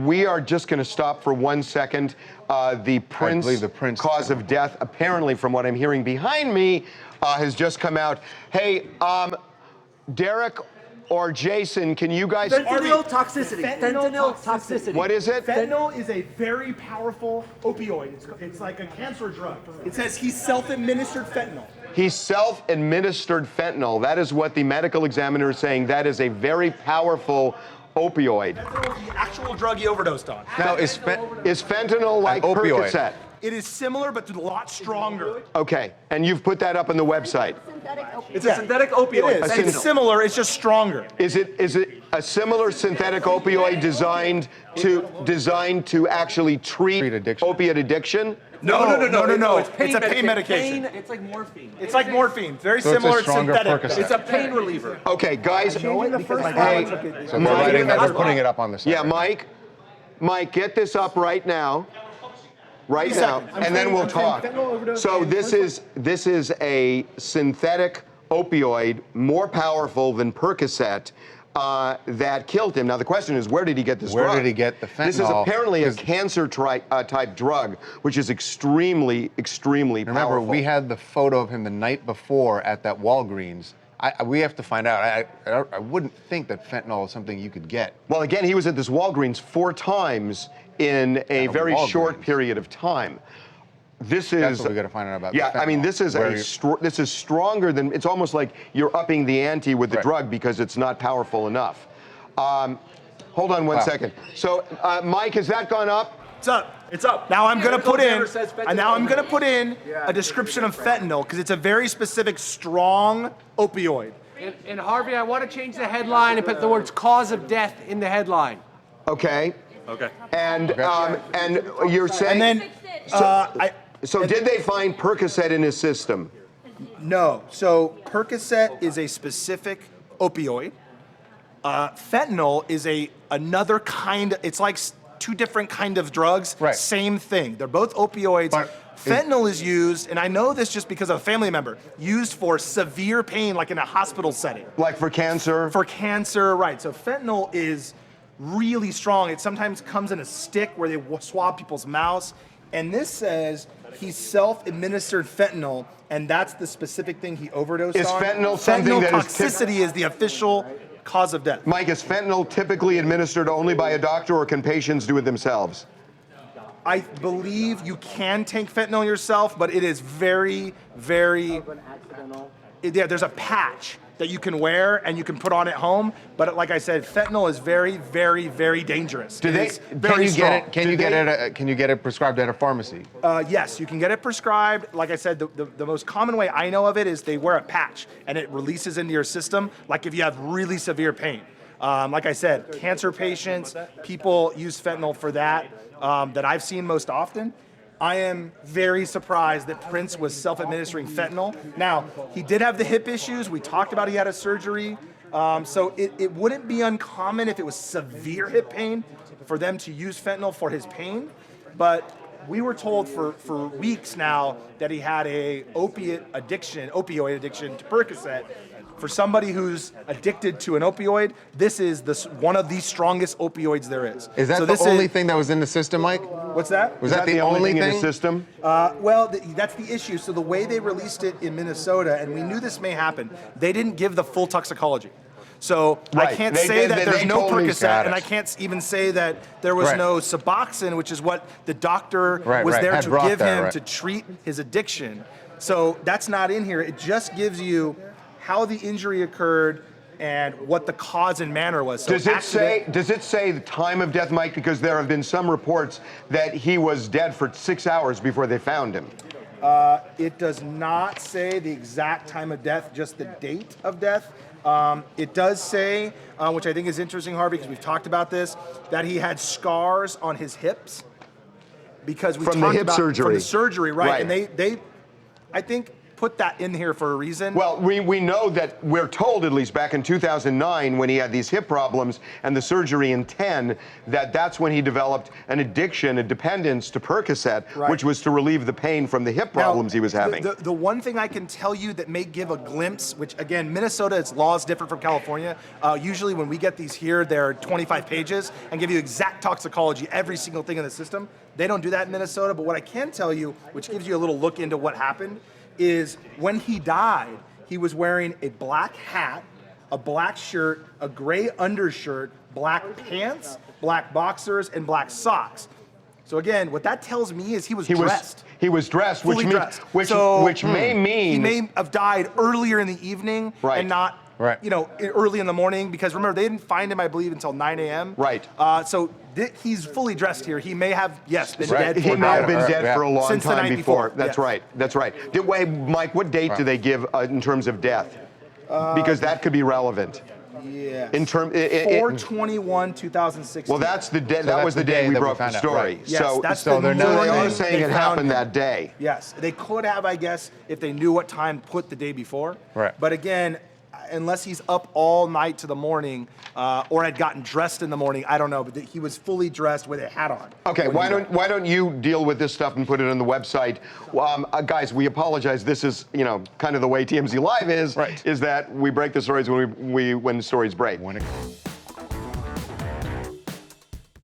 we are just going to stop for 1 second. The Prince cause of death, apparently, from what I'm hearing behind me, has just come out. Hey, Derek or Jason, can you guys... Fentanyl toxicity. Fentanyl toxicity. What is it? Fentanyl is a very powerful opioid. It's like a cancer drug. It says he self-administered fentanyl. He self-administered fentanyl. That is what the medical examiner is saying. That is a very powerful opioid. Fentanyl is the actual drug he overdosed on. Now, is fentanyl like Percocet? It is similar, but a lot stronger. Okay, and you've put that up on the website. It's a synthetic opioid. It is. It's similar, it's just stronger. Is it a similar synthetic opioid designed to actually treat opiate addiction? No. It's a pain medication. It's like morphine. It's like morphine. Very similar. It's synthetic. Percocet. It's a pain reliever. Okay, guys. So they're putting it up on the site. Yeah, Mike, get this up right now. Right now, and then we'll talk. So this is a synthetic opioid, more powerful than Percocet, that killed him. Now the question is, where did he get this drug? Where did he get the fentanyl? This is apparently a cancer type drug, which is extremely powerful. Remember, we had the photo of him the night before at that Walgreens. We have to find out. I wouldn't think that fentanyl is something you could get. Well, again, he was at this Walgreens 4 times in a very short period of time. That's what we got to find out about. Yeah, I mean, this is stronger than. It's almost like you're upping the ante with the drug because it's not powerful enough. Hold on one second. So, Mike, has that gone up? It's up. It's up. Now I'm gonna put in. A description of fentanyl because it's a very specific, strong opioid. And Harvey, I want to change the headline and put the words "cause of death" in the headline. Okay. Okay. And you're saying. And then So did they find Percocet in his system? No. So Percocet is a specific opioid. Fentanyl is another kind. It's like 2 different kind of drugs. Right. Same thing. They're both opioids. Fentanyl is used, and I know this just because of a family member, used for severe pain, like in a hospital setting. Like for cancer? For cancer, right. So fentanyl is really strong. It sometimes comes in a stick where they swab people's mouths. And this says he self-administered fentanyl, and that's the specific thing he overdosed on. Is fentanyl something that toxicity is the official cause of death. Mike, is fentanyl typically administered only by a doctor, or can patients do it themselves? I believe you can take fentanyl yourself, but it is very, very... Yeah, there's a patch that you can wear and you can put on at home, but like I said, fentanyl is very, very, very dangerous. Can you get it prescribed at a pharmacy? Yes, you can get it prescribed. Like I said, the most common way I know of it is they wear a patch and it releases into your system, like if you have really severe pain. Like I said, cancer patients, people use fentanyl for that, that I've seen most often. I am very surprised that Prince was self-administering fentanyl. Now, he did have the hip issues. We talked about he had a surgery. So it wouldn't be uncommon if it was severe hip pain for them to use fentanyl for his pain. But we were told for weeks now that he had a opioid addiction to Percocet. For somebody who's addicted to an opioid, this is one of the strongest opioids there is. Is that the only thing that was in the system, Mike? What's that? Was that the only thing in the system? Well, that's the issue. So the way they released it in Minnesota, and we knew this may happen, they didn't give the full toxicology. So I can't say that there's no Percocet, and I can't even say that there was no Suboxone, which is what the doctor was there to give him to treat his addiction. So that's not in here. It just gives you how the injury occurred and what the cause and manner was. So does it say the time of death, Mike? Because there have been some reports that he was dead for 6 hours before they found him. It does not say the exact time of death, just the date of death. It does say, which I think is interesting, Harvey, because we've talked about this, that he had scars on his hips because we from talked the hip about surgery. From the surgery, right? And they I think put that in here for a reason. Well, we know that we're told, at least back in 2009, when he had these hip problems and the surgery in 10, that's when he developed an addiction, a dependence to Percocet, which was to relieve the pain from the hip problems he was having. The one thing I can tell you that may give a glimpse, which again, Minnesota, its law is different from California. Usually when we get these here, they're 25 pages and give you exact toxicology, every single thing in the system. They don't do that in Minnesota, but what I can tell you, which gives you a little look into what happened, is when he died, he was wearing a black hat, a black shirt, a gray undershirt, black pants, black boxers, and black socks. So again, what that tells me is he was dressed. He was dressed, Fully which dressed. which may mean he may have died earlier in the evening and not early in the morning, because remember, they didn't find him, I believe, until 9 a.m. Right. So he's fully dressed here. He may have, been dead. He may have been dead for a long Since the time night before. before. That's Yes. right. That's right. Mike, what date do they give in terms of death? Because that could be relevant. Yeah. In term, 4/21/2016. well, that's the day. So that that's was the the day day we that we broke the found out, story. right. Yes, So, that's so the they're not- they morning are saying they it found happened him. that day. Yes, they could have, I guess, if they knew what time put the day before. Right. But again, unless he's up all night to the morning, or had gotten dressed in the morning, I don't know. But he was fully dressed with a hat on. Okay, why don't you deal with this stuff and put it on the website? Guys, we apologize. This is, kind of the way TMZ Live is. Right. Is that we break the stories when the stories break. When it